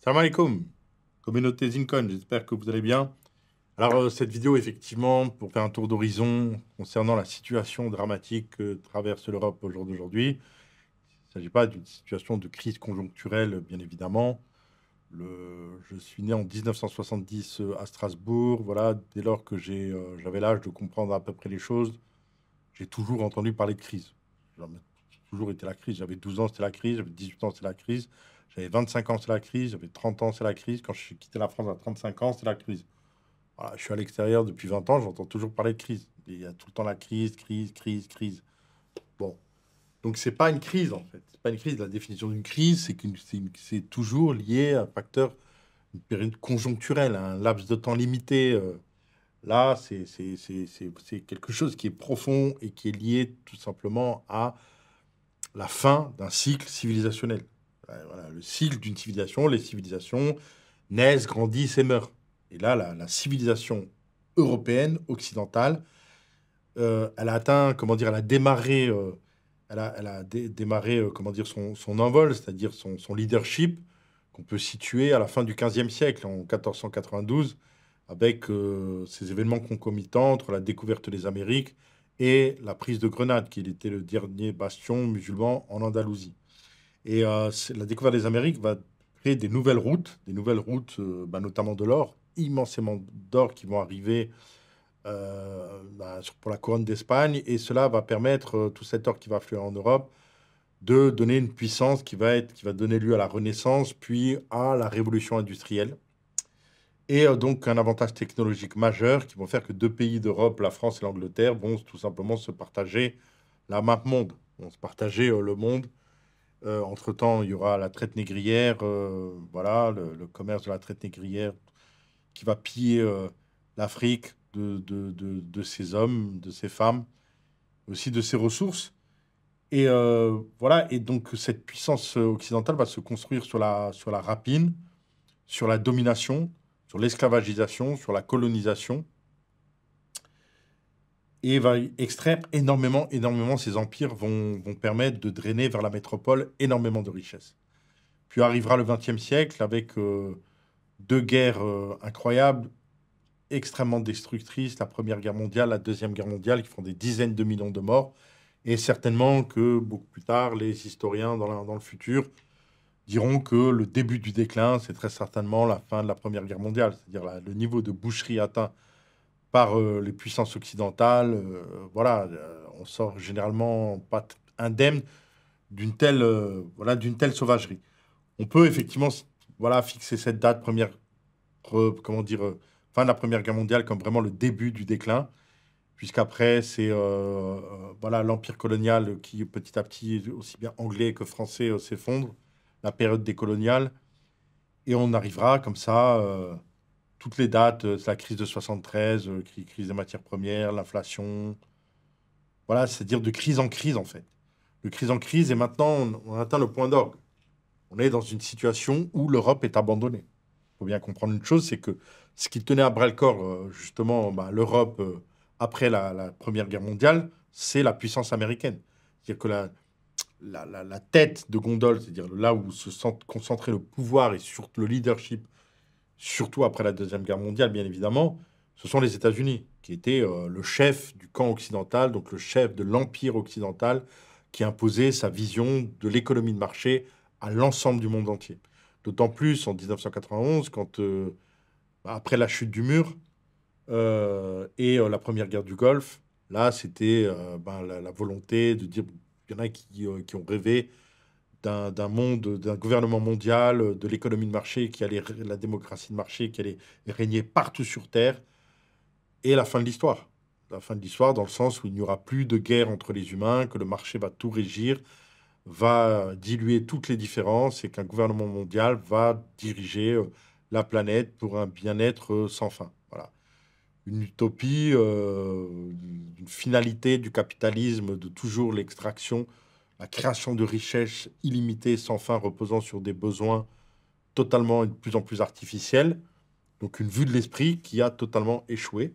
Salam alaikum, communauté Zincoin, j'espère que vous allez bien. Alors, cette vidéo, effectivement, pour faire un tour d'horizon concernant la situation dramatique que traverse l'Europe au jour d'aujourd'hui. Il ne s'agit pas d'une situation de crise conjoncturelle, bien évidemment. Je suis né en 1970 à Strasbourg. Voilà, dès lors que j'avais l'âge de comprendre à peu près les choses, j'ai toujours entendu parler de crise. Genre, toujours été la crise. J'avais 12 ans, c'était la crise. J'avais 18 ans, c'était la crise. J'avais 25 ans, c'est la crise. J'avais 30 ans, c'est la crise. Quand je suis quitté la France à 35 ans, c'est la crise. Voilà, je suis à l'extérieur depuis 20 ans, j'entends toujours parler de crise. Il y a tout le temps la crise, crise, crise, crise. Bon, donc c'est pas une crise en fait. C'est pas une crise. La définition d'une crise, c'est toujours lié à un facteur, une période conjoncturelle, un laps de temps limité. Là, c'est quelque chose qui est profond et qui est lié tout simplement à la fin d'un cycle civilisationnel. Voilà, le cycle d'une civilisation, les civilisations naissent, grandissent et meurent. Et là, la civilisation européenne, occidentale, elle a atteint, comment dire, elle a démarré, démarré comment dire, son envol, c'est-à-dire son leadership, qu'on peut situer à la fin du XVe siècle, en 1492, avec ces événements concomitants entre la découverte des Amériques et la prise de Grenade, qui était le dernier bastion musulman en Andalousie. Et la découverte des Amériques va créer des nouvelles routes notamment de l'or, immensément d'or qui vont arriver pour la couronne d'Espagne. Et cela va permettre, tout cet or qui va affluer en Europe, de donner une puissance qui va donner lieu à la Renaissance, puis à la révolution industrielle. Et donc un avantage technologique majeur qui vont faire que deux pays d'Europe, la France et l'Angleterre, vont tout simplement se partager la map monde, vont se partager le monde. Entre-temps, il y aura la traite négrière, voilà, le commerce de la traite négrière qui va piller l'Afrique de ses hommes, de ses femmes, aussi de ses ressources. Et voilà, et donc cette puissance occidentale va se construire sur la rapine, sur la domination, sur l'esclavagisation, sur la colonisation, et va extraire énormément, énormément, ces empires vont permettre de drainer vers la métropole énormément de richesses. Puis arrivera le XXe siècle avec deux guerres incroyables, extrêmement destructrices, la Première Guerre mondiale, la Deuxième Guerre mondiale, qui font des dizaines de millions de morts. Et certainement que beaucoup plus tard, les historiens dans le futur diront que le début du déclin, c'est très certainement la fin de la Première Guerre mondiale, c'est-à-dire le niveau de boucherie atteint par les puissances occidentales. Voilà, on sort généralement pas indemne d'une telle sauvagerie. On peut effectivement voilà, fixer cette date comment dire, fin de la Première Guerre mondiale comme vraiment le début du déclin, puisqu'après, c'est voilà, l'empire colonial qui, petit à petit, aussi bien anglais que français, s'effondre, la période décoloniale, et on arrivera comme ça, toutes les dates, c'est la crise de 73, crise des matières premières, l'inflation, voilà, c'est-à-dire de crise en crise, en fait. De crise en crise, et maintenant, on atteint le point d'orgue. On est dans une situation où l'Europe est abandonnée. Il faut bien comprendre une chose, c'est que ce qui tenait à bras le corps, justement, l'Europe après la Première Guerre mondiale, c'est la puissance américaine. C'est-à-dire que la tête de gondole, c'est-à-dire là où se concentrait le pouvoir et surtout le leadership, surtout après la Deuxième Guerre mondiale, bien évidemment, ce sont les États-Unis, qui étaient le chef du camp occidental, donc le chef de l'empire occidental, qui imposait sa vision de l'économie de marché à l'ensemble du monde entier. D'autant plus en 1991, quand, après la chute du mur et la première guerre du Golfe, là, c'était la volonté de dire, il y en a qui ont rêvé d'un monde, d'un gouvernement mondial, de l'économie de marché, la démocratie de marché qui allait régner partout sur Terre, et la fin de l'histoire. La fin de l'histoire dans le sens où il n'y aura plus de guerre entre les humains, que le marché va tout régir, va diluer toutes les différences et qu'un gouvernement mondial va diriger la planète pour un bien-être sans fin. Voilà. Une utopie, une finalité du capitalisme, de toujours l'extraction, la création de richesses illimitées sans fin reposant sur des besoins totalement et de plus en plus artificiels. Donc une vue de l'esprit qui a totalement échoué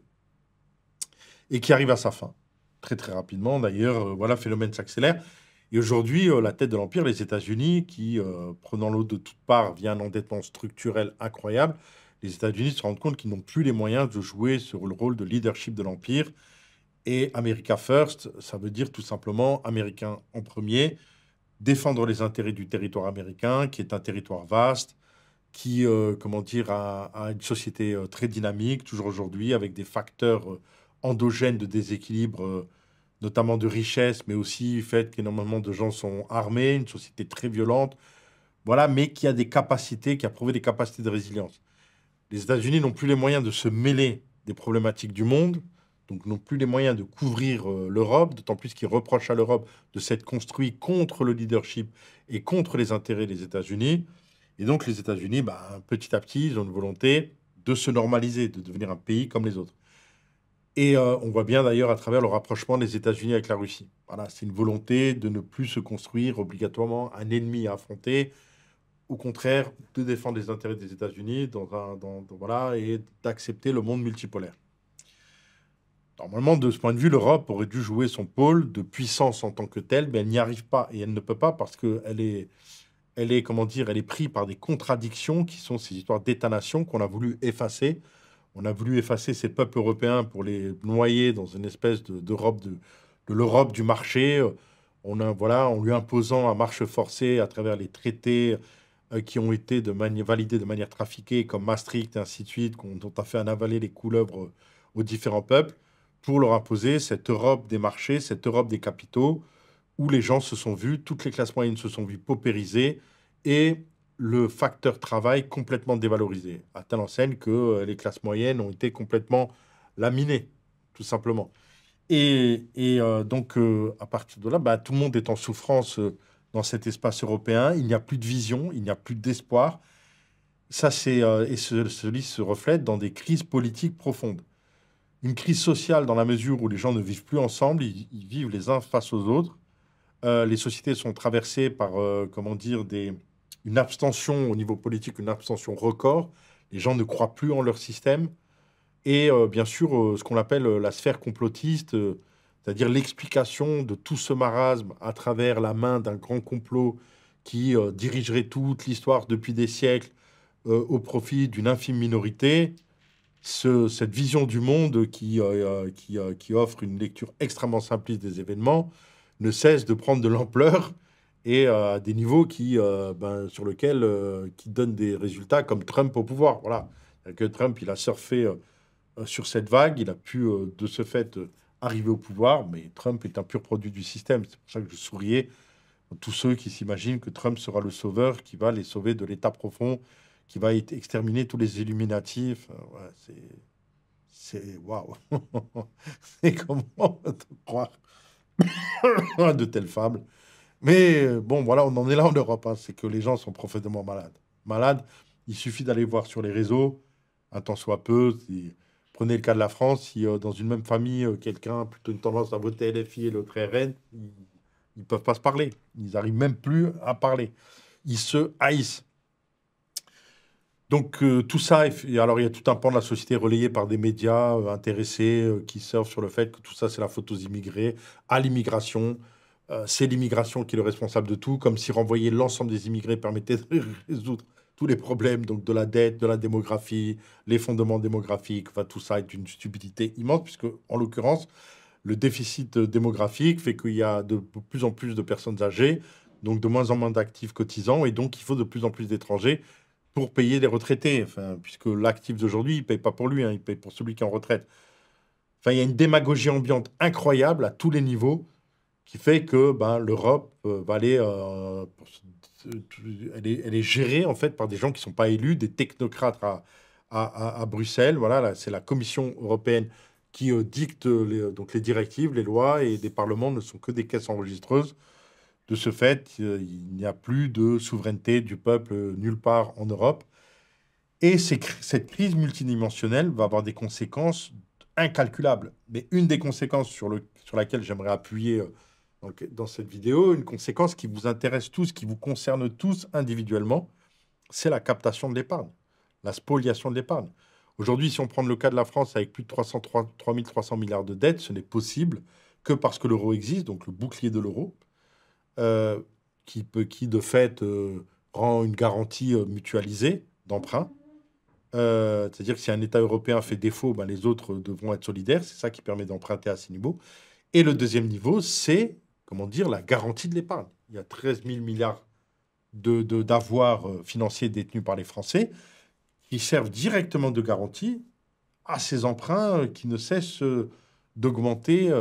et qui arrive à sa fin. Très très rapidement, d'ailleurs, voilà, le phénomène s'accélère. Et aujourd'hui, la tête de l'Empire, les États-Unis, qui, prenant l'eau de toutes parts via un endettement structurel incroyable, les États-Unis se rendent compte qu'ils n'ont plus les moyens de jouer sur le rôle de leadership de l'Empire. Et America First, ça veut dire tout simplement Américain en premier, défendre les intérêts du territoire américain, qui est un territoire vaste, qui, comment dire, a une société très dynamique, toujours aujourd'hui, avec des facteurs endogènes de déséquilibre, notamment de richesse, mais aussi le fait qu'énormément de gens sont armés, une société très violente, voilà, mais qui a des capacités, qui a prouvé des capacités de résilience. Les États-Unis n'ont plus les moyens de se mêler des problématiques du monde, donc n'ont plus les moyens de couvrir l'Europe, d'autant plus qu'ils reprochent à l'Europe de s'être construit contre le leadership et contre les intérêts des États-Unis. Et donc les États-Unis, bah, petit à petit, ils ont une volonté de se normaliser, de devenir un pays comme les autres. Et on voit bien d'ailleurs à travers le rapprochement des États-Unis avec la Russie. Voilà, c'est une volonté de ne plus se construire obligatoirement un ennemi à affronter, au contraire, de défendre les intérêts des États-Unis voilà, et d'accepter le monde multipolaire. Normalement, de ce point de vue, l'Europe aurait dû jouer son pôle de puissance en tant que telle, mais elle n'y arrive pas. Et elle ne peut pas parce qu'elle est, comment dire, elle est prise par des contradictions qui sont ces histoires d'État-nation qu'on a voulu effacer. On a voulu effacer ces peuples européens pour les noyer dans une espèce d'Europe de l'Europe du marché. Voilà, en lui imposant à marche forcée à travers les traités qui ont été validés de manière trafiquée, comme Maastricht et ainsi de suite, dont on a fait un avaler les couleuvres aux différents peuples, pour leur imposer cette Europe des marchés, cette Europe des capitaux, où les gens se sont vus, toutes les classes moyennes se sont vues paupérisées, et le facteur travail complètement dévalorisé, à telle enseigne que les classes moyennes ont été complètement laminées, tout simplement. Donc, à partir de là, bah, tout le monde est en souffrance dans cet espace européen. Il n'y a plus de vision, il n'y a plus d'espoir. Ça, cela se reflète dans des crises politiques profondes. Une crise sociale dans la mesure où les gens ne vivent plus ensemble, ils vivent les uns face aux autres. Les sociétés sont traversées par, comment dire, une abstention au niveau politique, une abstention record. Les gens ne croient plus en leur système. Et bien sûr, ce qu'on appelle la sphère complotiste, c'est-à-dire l'explication de tout ce marasme à travers la main d'un grand complot qui dirigerait toute l'histoire depuis des siècles au profit d'une infime minorité. Cette vision du monde qui offre une lecture extrêmement simpliste des événements ne cesse de prendre de l'ampleur et à des niveaux sur lesquels qui donnent des résultats comme Trump au pouvoir. Voilà. Que Trump, il a surfé sur cette vague, il a pu de ce fait arriver au pouvoir, mais Trump est un pur produit du système. C'est pour ça que je souriais à tous ceux qui s'imaginent que Trump sera le sauveur qui va les sauver de l'état profond, qui va exterminer tous les illuminatifs. Ouais, c'est waouh. C'est comment te croire à de telles fables. Mais bon, voilà, on en est là en Europe, hein. C'est que les gens sont profondément malades. Malades, il suffit d'aller voir sur les réseaux, un tant soit peu. Prenez le cas de la France, si dans une même famille, quelqu'un a plutôt une tendance à voter LFI et l'autre RN, ils ne peuvent pas se parler. Ils n'arrivent même plus à parler. Ils se haïssent. Donc tout ça, alors il y a tout un pan de la société relayé par des médias intéressés qui surfent sur le fait que tout ça, c'est la faute aux immigrés, à l'immigration. C'est l'immigration qui est le responsable de tout, comme si renvoyer l'ensemble des immigrés permettait de résoudre tous les problèmes, donc de la dette, de la démographie, les fondements démographiques, enfin, tout ça est une stupidité immense, puisque en l'occurrence, le déficit démographique fait qu'il y a de plus en plus de personnes âgées, donc de moins en moins d'actifs cotisants, et donc il faut de plus en plus d'étrangers pour payer les retraités, enfin, puisque l'actif d'aujourd'hui, il ne paye pas pour lui, hein, il paye pour celui qui est en retraite. Enfin, il y a une démagogie ambiante incroyable à tous les niveaux qui fait que ben, l'Europe va aller, elle est gérée en fait par des gens qui ne sont pas élus, des technocrates à Bruxelles. Voilà, là, c'est la Commission européenne qui dicte donc les directives, les lois, et les parlements ne sont que des caisses enregistreuses. De ce fait, il n'y a plus de souveraineté du peuple nulle part en Europe. Et cette crise multidimensionnelle va avoir des conséquences incalculables. Mais une des conséquences sur laquelle j'aimerais appuyer dans cette vidéo, une conséquence qui vous intéresse tous, qui vous concerne tous individuellement, c'est la captation de l'épargne, la spoliation de l'épargne. Aujourd'hui, si on prend le cas de la France avec plus de 303 3 300 milliards de dettes, ce n'est possible que parce que l'euro existe, donc le bouclier de l'euro, euh, qui de fait, rend une garantie mutualisée d'emprunt. C'est-à-dire que si un État européen fait défaut, ben, les autres devront être solidaires. C'est ça qui permet d'emprunter à ces niveaux. Et le deuxième niveau, c'est, comment dire, la garantie de l'épargne. Il y a 13 000 milliards d'avoirs financiers détenus par les Français qui servent directement de garantie à ces emprunts qui ne cessent d'augmenter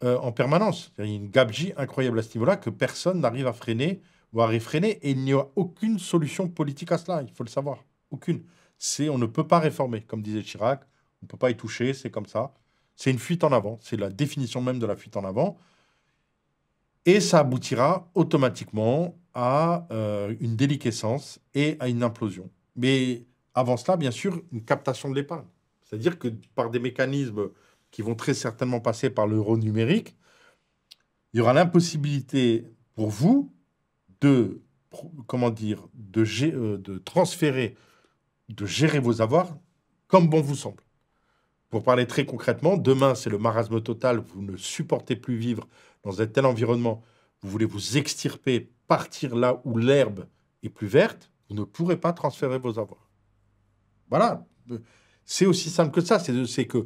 en permanence. Il y a une gabegie incroyable à ce niveau-là que personne n'arrive à freiner ou à réfréner. Et il n'y a aucune solution politique à cela, il faut le savoir. Aucune. On ne peut pas réformer, comme disait Chirac. On ne peut pas y toucher, c'est comme ça. C'est une fuite en avant. C'est la définition même de la fuite en avant. Et ça aboutira automatiquement à une déliquescence et à une implosion. Mais avant cela, bien sûr, une captation de l'épargne. C'est-à-dire que par des mécanismes qui vont très certainement passer par l'euro numérique, il y aura l'impossibilité pour vous de, comment dire, de transférer, de gérer vos avoirs comme bon vous semble. Pour parler très concrètement, demain, c'est le marasme total. Vous ne supportez plus vivre dans un tel environnement. Vous voulez vous extirper, partir là où l'herbe est plus verte. Vous ne pourrez pas transférer vos avoirs. Voilà. C'est aussi simple que ça. C'est que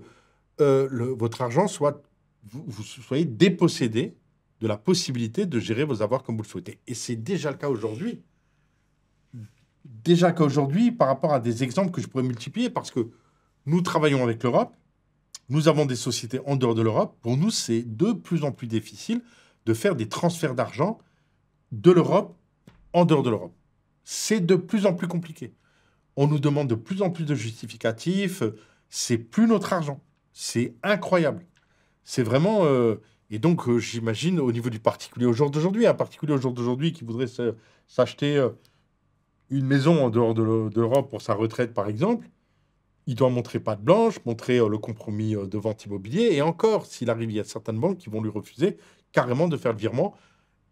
votre argent soit, vous soyez dépossédé de la possibilité de gérer vos avoirs comme vous le souhaitez. Et c'est déjà le cas aujourd'hui. Déjà qu'aujourd'hui, par rapport à des exemples que je pourrais multiplier, parce que nous travaillons avec l'Europe, nous avons des sociétés en dehors de l'Europe. Pour nous, c'est de plus en plus difficile de faire des transferts d'argent de l'Europe en dehors de l'Europe. C'est de plus en plus compliqué. On nous demande de plus en plus de justificatifs. C'est plus notre argent. C'est incroyable. C'est vraiment... et donc, j'imagine, au niveau du particulier au jour d'aujourd'hui, un particulier au jour d'aujourd'hui qui voudrait s'acheter une maison en dehors de l'Europe pour sa retraite, par exemple, il doit montrer patte blanche, montrer le compromis de vente immobilier. Et encore, s'il arrive, il y a certaines banques qui vont lui refuser carrément de faire le virement.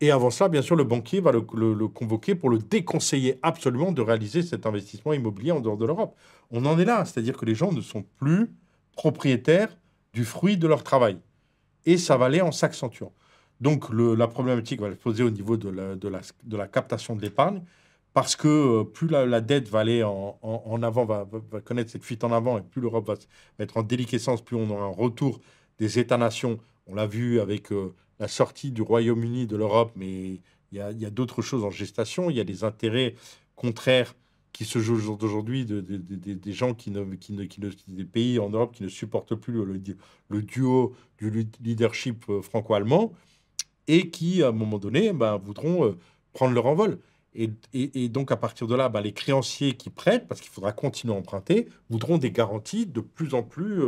Et avant cela, bien sûr, le banquier va le convoquer pour le déconseiller absolument de réaliser cet investissement immobilier en dehors de l'Europe. On en est là, c'est-à-dire que les gens ne sont plus propriétaires du fruit de leur travail. Et ça va aller en s'accentuant. Donc la problématique va se poser au niveau de la captation de l'épargne, parce que plus la dette va aller en avant, va connaître cette fuite en avant, et plus l'Europe va être en déliquescence, plus on aura un retour des États-nations. On l'a vu avec la sortie du Royaume-Uni de l'Europe, mais il y a d'autres choses en gestation. Il y a des intérêts contraires qui se jouent au jour d'aujourd'hui, des gens des pays en Europe qui ne supportent plus le duo du leadership franco-allemand et qui, à un moment donné, ben, voudront prendre leur envol. Et donc, à partir de là, ben, les créanciers qui prêtent, parce qu'il faudra continuer à emprunter, voudront des garanties de plus en plus,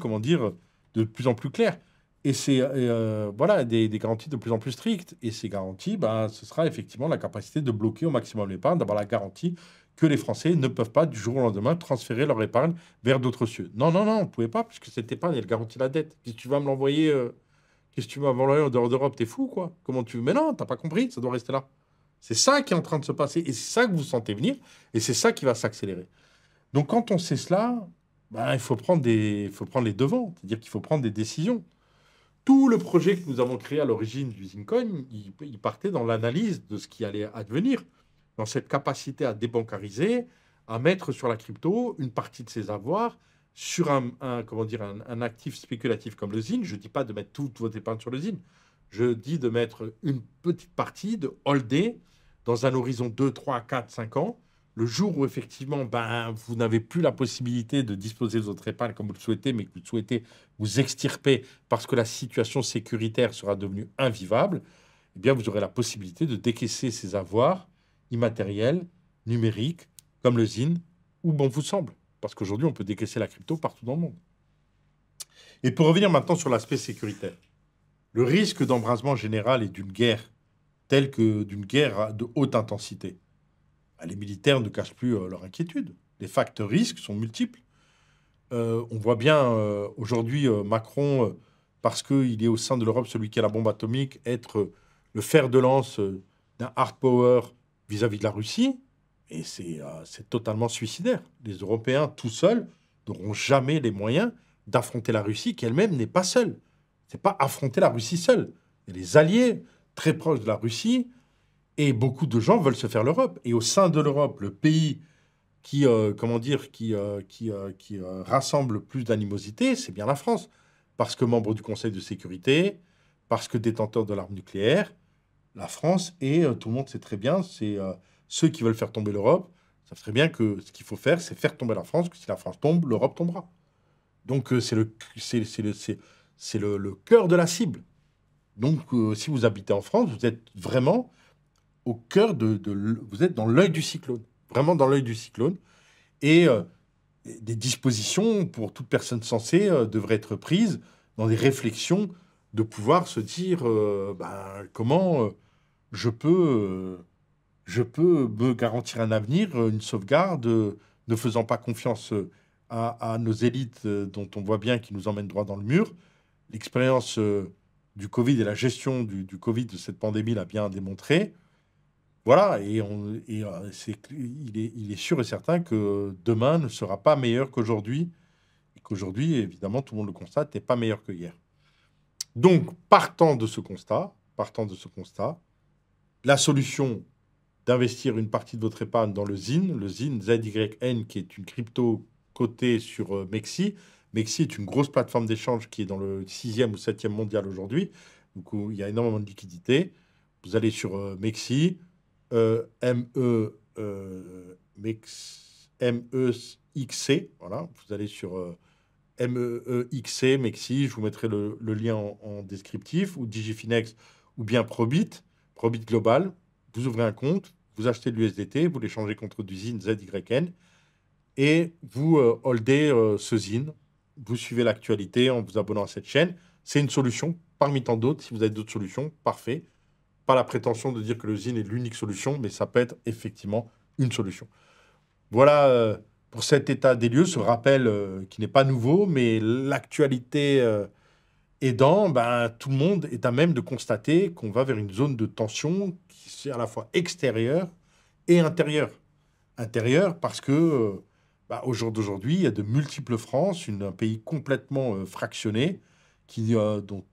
comment dire, de plus en plus claires. Et c'est voilà, des garanties de plus en plus strictes. Et ces garanties, ben, ce sera effectivement la capacité de bloquer au maximum l'épargne, d'avoir la garantie que les Français ne peuvent pas, du jour au lendemain, transférer leur épargne vers d'autres cieux. Non, non, non, on ne pouvait pas, puisque cette épargne, elle garantit la dette. Si tu vas me l'envoyer, qu'est-ce que tu vas m'envoyer en dehors d'Europe? T'es fou, quoi. Comment tu veux? Mais non, t'as pas compris, ça doit rester là. C'est ça qui est en train de se passer. Et c'est ça que vous sentez venir. Et c'est ça qui va s'accélérer. Donc, quand on sait cela, ben, il faut prendre les devants. C'est-à-dire qu'il faut prendre des décisions. Tout le projet que nous avons créé à l'origine du Zincoin, il partait dans l'analyse de ce qui allait advenir, dans cette capacité à débancariser, à mettre sur la crypto une partie de ses avoirs sur comment dire, un actif spéculatif comme le ZIN. Je ne dis pas de mettre toute votre épargne sur le ZIN. Je dis de mettre une petite partie, de holder dans un horizon 2, 3, 4, 5 ans. Le jour où, effectivement, ben, vous n'avez plus la possibilité de disposer de votre épargne comme vous le souhaitez, mais que vous souhaitez vous extirper parce que la situation sécuritaire sera devenue invivable, eh bien, vous aurez la possibilité de décaisser ces avoirs immatériels, numériques, comme le ZIN, où bon vous semble. Parce qu'aujourd'hui, on peut décaisser la crypto partout dans le monde. Et pour revenir maintenant sur l'aspect sécuritaire, le risque d'embrasement général et d'une guerre, telle que d'une guerre de haute intensité, les militaires ne cachent plus leur inquiétude. Les facteurs risques sont multiples. On voit bien aujourd'hui Macron, parce qu'il est au sein de l'Europe celui qui a la bombe atomique, être le fer de lance d'un hard power vis-à-vis de la Russie. Et c'est totalement suicidaire. Les Européens, tout seuls, n'auront jamais les moyens d'affronter la Russie, qui elle-même n'est pas seule. C'est pas affronter la Russie seule. Il y a les alliés très proche de la Russie, et beaucoup de gens veulent se faire l'Europe. Et au sein de l'Europe, le pays qui rassemble le plus d'animosité, c'est bien la France. Parce que membre du Conseil de sécurité, parce que détenteur de l'arme nucléaire, la France, et tout le monde sait très bien, c'est ceux qui veulent faire tomber l'Europe, savent très bien que ce qu'il faut faire, c'est faire tomber la France, que si la France tombe, l'Europe tombera. Donc c'est le cœur de la cible. Donc si vous habitez en France, vous êtes vraiment au cœur vous êtes dans l'œil du cyclone. Vraiment dans l'œil du cyclone. Et des dispositions pour toute personne sensée devraient être prises dans des réflexions de pouvoir se dire comment je peux me garantir un avenir, une sauvegarde, ne faisant pas confiance à nos élites dont on voit bien qu'ils nous emmènent droit dans le mur. L'expérience du Covid et la gestion du Covid, de cette pandémie, l'a bien démontré. Voilà, il est sûr et certain que demain ne sera pas meilleur qu'aujourd'hui, et qu'aujourd'hui, évidemment, tout le monde le constate, n'est pas meilleur que hier. Donc, partant de ce constat, la solution d'investir une partie de votre épargne dans le ZYN ZYN, qui est une crypto cotée sur Mexi. Mexi est une grosse plateforme d'échange qui est dans le 6e ou 7e mondial aujourd'hui. Donc, où il y a énormément de liquidités. Vous allez sur Mexi, MEXC, voilà. Vous allez sur MEXC, Mexi, je vous mettrai le lien en descriptif, ou Digifinex, ou bien Probit Global. Vous ouvrez un compte, vous achetez de l'USDT, vous l'échangez contre du ZYN ZYN, et vous holdez ce ZYN. Vous suivez l'actualité en vous abonnant à cette chaîne. C'est une solution parmi tant d'autres. Si vous avez d'autres solutions, parfait. Pas la prétention de dire que le ZYN est l'unique solution, mais ça peut être effectivement une solution. Voilà pour cet état des lieux, ce rappel qui n'est pas nouveau, mais l'actualité aidant, tout le monde est à même de constater qu'on va vers une zone de tension qui est à la fois extérieure et intérieure. Intérieure parce que au jour d'aujourd'hui, il y a de multiples France, un pays complètement fractionné, dont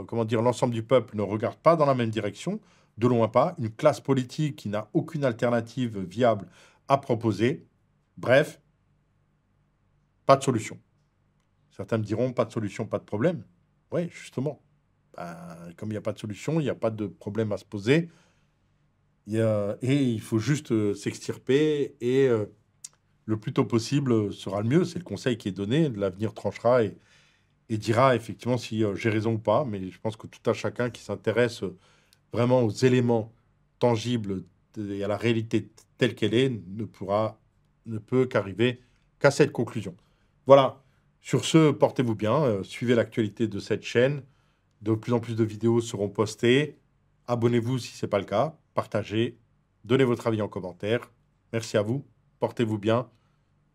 comment dire, l'ensemble du peuple ne regarde pas dans la même direction, de loin pas, une classe politique qui n'a aucune alternative viable à proposer. Bref, pas de solution. Certains me diront, pas de solution, pas de problème. Oui, justement. Comme il n'y a pas de solution, il n'y a pas de problème à se poser. Et il faut juste s'extirper, et le plus tôt possible sera le mieux. C'est le conseil qui est donné. L'avenir tranchera et dira effectivement si j'ai raison ou pas. Mais je pense que tout à chacun qui s'intéresse vraiment aux éléments tangibles et à la réalité telle qu'elle est ne peut qu'arriver qu'à cette conclusion. Voilà. Sur ce, portez-vous bien. Suivez l'actualité de cette chaîne. De plus en plus de vidéos seront postées. Abonnez-vous si ce n'est pas le cas. Partagez. Donnez votre avis en commentaire. Merci à vous. Portez-vous bien.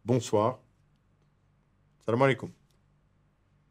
Bonsoir. Salam alaikum.